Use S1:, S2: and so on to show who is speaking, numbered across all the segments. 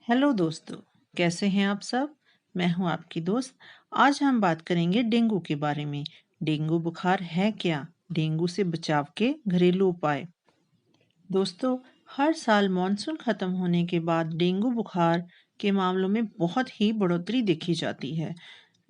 S1: Hello दोस्तों, कैसे हैं आप सब? मैं हूं आपकी दोस्त। आज हम बात करेंगे डेंगू के बारे में। डेंगू बुखार है क्या? डेंगू से बचाव के घरेलू उपाय। दोस्तों, हर साल मॉनसून खत्म होने के बाद डेंगू बुखार के मामलों में बहुत ही बढ़ोतरी देखी जाती है।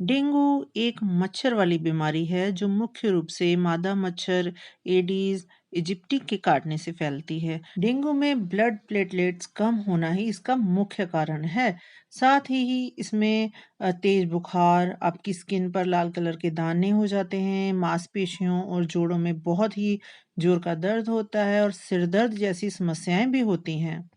S1: डेंगू एक मच्छर वाली बीमारी है जो मुख्य रूप से मादा मच्छर एडीज इजिप्टी के काटने से फैलती है। डेंगू में ब्लड प्लेटलेट्स कम होना ही इसका मुख्य कारण है। साथ ही इसमें तेज बुखार, आपकी स्किन पर लाल कलर के दाने हो जाते हैं, मांसपेशियों और जोड़ों में बहुत ही जोर का दर्द होता है और सिर दर्द जैसी समस्याएं भी होती हैं।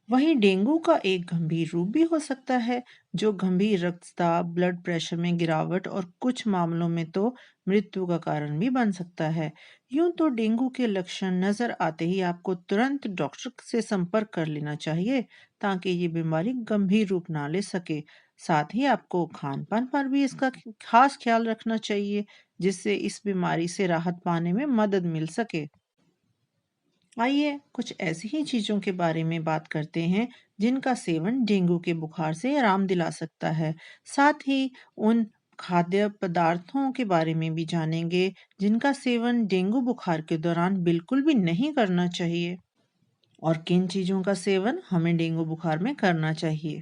S1: वहीं डेंगू का एक गंभीर रूप भी हो सकता है, जो गंभीर रक्तचाप, ब्लड प्रेशर में गिरावट और कुछ मामलों में तो मृत्यु का कारण भी बन सकता है। यूं तो डेंगू के लक्षण नजर आते ही आपको तुरंत डॉक्टर से संपर्क कर लेना चाहिए, ताकि ये बीमारी गंभीर रूप ना ले सके। साथ ही आपको खान पान पर भी इसका खास ख्याल रखना चाहिए, जिससे इस बीमारी से राहत पाने में मदद मिल सके। आइए कुछ ऐसी ही चीजों के बारे में बात करते हैं जिनका सेवन डेंगू के बुखार से आराम दिला सकता है। साथ ही उन खाद्य पदार्थों के बारे में भी जानेंगे जिनका सेवन डेंगू बुखार के दौरान बिल्कुल भी नहीं करना चाहिए, और किन चीजों का सेवन हमें डेंगू बुखार में करना चाहिए।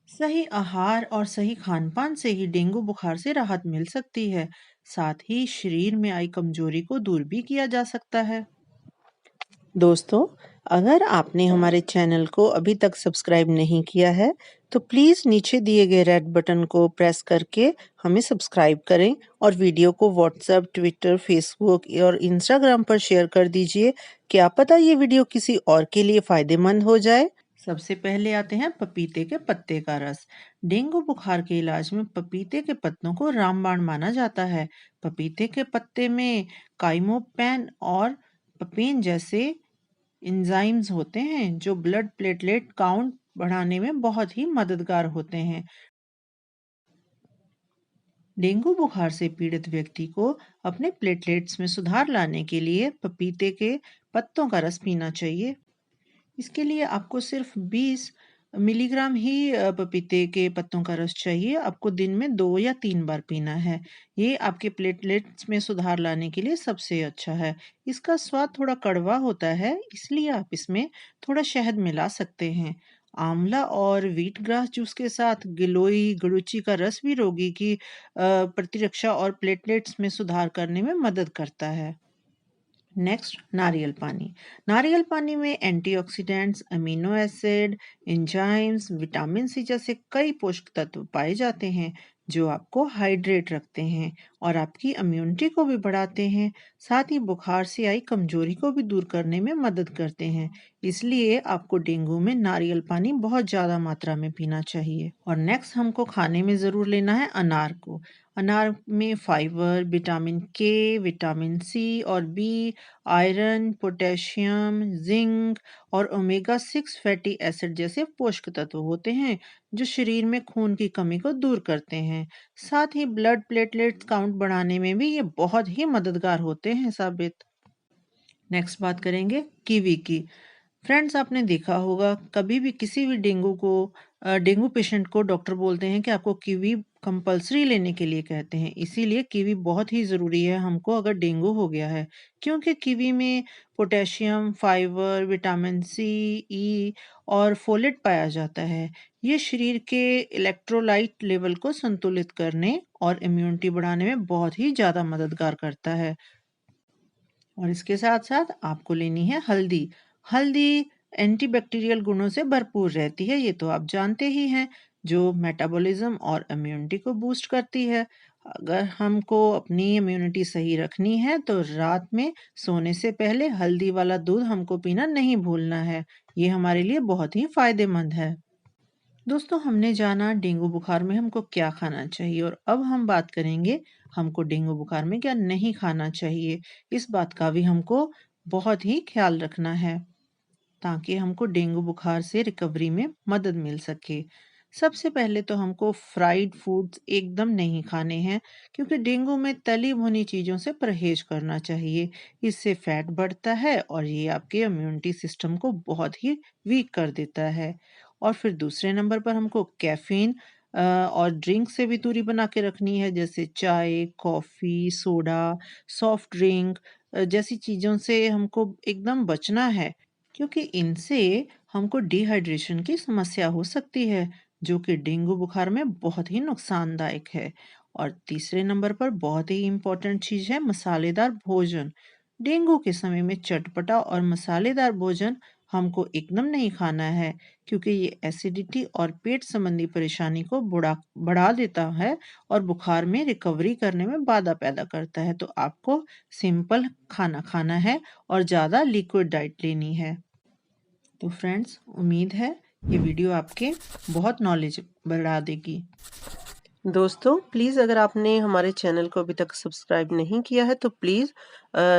S1: सही आहार और सही खान-पान से ही डेंगू बुखार से राहत मिल सकती है। साथ ही शरीर में आई कमजोरी को दूर भी किया जा सकता है। दोस्तों, अगर आपने हमारे चैनल को अभी तक सब्सक्राइब नहीं किया है, तो प्लीज़ नीचे दिए गए रेड बटन को प्रेस करके हमें सब्सक्राइब करें और वीडियो को व्हाट्सएप, ट्विटर, फेसबुक और इंस्टाग्राम पर शेयर कर दीजिए। क्या पता ये वीडियो किसी और के लिए फायदेमंद हो जाए। सबसे पहले आते हैं पपीते के पत्ते का रस। डेंगू बुखार के इलाज में पपीते के पत्तों को रामबाण माना जाता है। पपीते के पत्ते में काइमोपैन और पपेन जैसे एंजाइम्स होते हैं जो ब्लड प्लेटलेट काउंट बढ़ाने में बहुत ही मददगार होते हैं। डेंगू बुखार से पीड़ित व्यक्ति को अपने प्लेटलेट्स में सुधार लाने के लिए पपीते के पत्तों का रस पीना चाहिए। इसके लिए आपको सिर्फ 20 मिलीग्राम ही पपीते के पत्तों का रस चाहिए। आपको दिन में 2 या 3 बार पीना है। ये आपके प्लेटलेट्स में सुधार लाने के लिए सबसे अच्छा है। इसका स्वाद थोड़ा कड़वा होता है, इसलिए आप इसमें थोड़ा शहद मिला सकते हैं। आंवला और व्हीट ग्रास जूस के साथ गिलोय, गुड़ुचि का रस भी रोगी की प्रतिरक्षा और प्लेटलेट्स में सुधार करने में मदद करता है। नेक्स्ट, नारियल पानी। नारियल पानी में antioxidants, amino acid, enzymes, vitamin C जैसे कई पोषक तत्व पाए जाते हैं जो आपको हाइड्रेट रखते हैं और आपकी इम्यूनिटी को भी बढ़ाते हैं। साथ ही बुखार से आई कमजोरी को भी दूर करने में मदद करते हैं। इसलिए आपको डेंगू में नारियल पानी बहुत ज़्यादा मात्रा में पीना चाहिए। और नेक्स्ट हमको खाने में ज़रूर लेना है अनार को। अनार में फाइबर, विटामिन के, विटामिन सी और बी, आयरन, पोटेशियम, जिंक और ओमेगा 6 फैटी एसिड जैसे पोषक तत्व होते हैं जो शरीर में खून की कमी को दूर करते हैं। साथ ही ब्लड प्लेटलेट्स काउंट बढ़ाने में भी ये बहुत ही मददगार होते हैं साबित। नेक्स्ट बात करेंगे कीवी की। फ्रेंड्स, आपने देखा होगा कभी भी किसी भी डेंगू पेशेंट को डॉक्टर बोलते हैं कि आपको कीवी कंपलसरी लेने के लिए कहते हैं। इसीलिए कीवी बहुत ही ज़रूरी है हमको अगर डेंगू हो गया है, क्योंकि कीवी में पोटेशियम, फाइबर, विटामिन सी, ई और फोलेट पाया जाता है। ये शरीर के इलेक्ट्रोलाइट लेवल को संतुलित करने और इम्यूनिटी बढ़ाने में बहुत ही ज़्यादा मददगार करता है। और इसके साथ-साथ आपको लेनी है हल्दी। हल्दी एंटीबैक्टीरियल गुणों से भरपूर रहती है, ये तो आप जानते ही हैं, जो मेटाबॉलिज्म और इम्यूनिटी को बूस्ट करती है। अगर हमको अपनी इम्यूनिटी सही रखनी है, तो रात में सोने से पहले हल्दी वाला दूध हमको पीना नहीं भूलना है। ये हमारे लिए बहुत ही फ़ायदेमंद है। दोस्तों, हमने जाना डेंगू बुखार में हमको क्या खाना चाहिए, और अब हम बात करेंगे हमको डेंगू बुखार में क्या नहीं खाना चाहिए। इस बात का भी हमको बहुत ही ख्याल रखना है, ताकि हमको डेंगू बुखार से रिकवरी में मदद मिल सके। सबसे पहले तो हमको फ्राइड फूड्स एकदम नहीं खाने हैं, क्योंकि डेंगू में तली भुनी चीज़ों से परहेज करना चाहिए। इससे फैट बढ़ता है और ये आपके इम्यूनिटी सिस्टम को बहुत ही वीक कर देता है। और फिर दूसरे नंबर पर हमको कैफ़ीन और ड्रिंक से भी दूरी बना के रखनी है, जैसे चाय, कॉफ़ी, सोडा, सॉफ्ट ड्रिंक जैसी चीज़ों से हमको एकदम बचना है, क्योंकि इनसे हमको डिहाइड्रेशन की समस्या हो सकती है, जो कि डेंगू बुखार में बहुत ही नुकसानदायक है। और तीसरे नंबर पर बहुत ही इम्पोर्टेंट चीज़ है मसालेदार भोजन। डेंगू के समय में चटपटा और मसालेदार भोजन हमको एकदम नहीं खाना है, क्योंकि ये एसिडिटी और पेट संबंधी परेशानी को बढ़ा देता है और बुखार में रिकवरी करने में बाधा पैदा करता है। तो आपको सिंपल खाना खाना है और ज़्यादा लिक्विड डाइट लेनी है। तो फ्रेंड्स, उम्मीद है ये वीडियो आपके बहुत नॉलेज बढ़ा देगी।
S2: दोस्तों प्लीज़ अगर आपने हमारे चैनल को अभी तक सब्सक्राइब नहीं किया है तो प्लीज़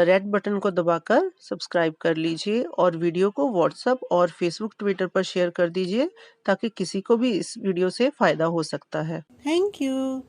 S2: रेड बटन को दबाकर सब्सक्राइब कर लीजिए और वीडियो को व्हाट्सएप और फेसबुक ट्विटर पर शेयर कर दीजिए ताकि किसी को भी इस वीडियो से फ़ायदा हो सकता है। Thank you.